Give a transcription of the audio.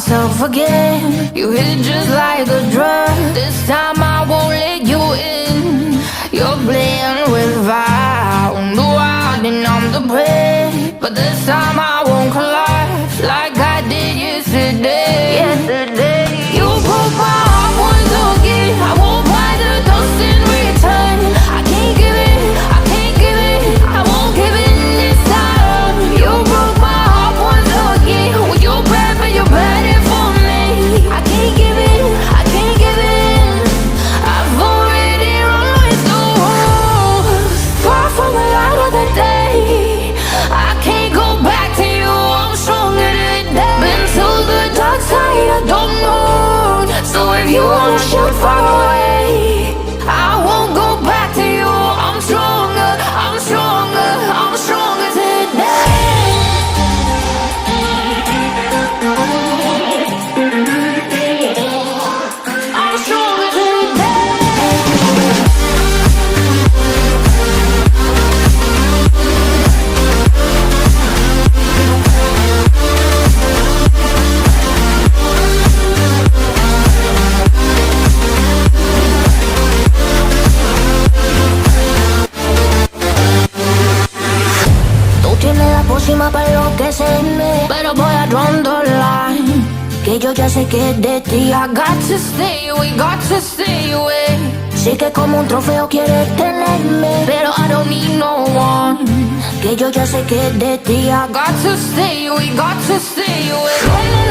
myself again. You hit just like a drug. This time I won't let you in. You're playing with fire. No, I didn't, I'm the prey. But this time I won't collapse like I did yesterday. You broke my heart once again. I won't buy the dust in return. I can't give it, I can't give it, I won't give it this time. You broke my heart once again. Well, you're bad, but you're bad for me. I can't give it, I can't give it. I've already run with the wolves. Far from the light of the day. I can't go back to you, I'm stronger today. Been to the dark side, I don't know. So if you wanna shoot far away, I won't go back to you. I'm stronger, I'm stronger, I'm stronger today. I'm stronger today. Tú tienes la pócima para enloquecerme, pero voy a draw the line. Que yo ya sé que es de ti. I got to stay away, got to stay away. Sé que como un trofeo quieres tenerme, pero I don't need no one. Que yo ya sé que es de ti. I got to stay away, got to stay away.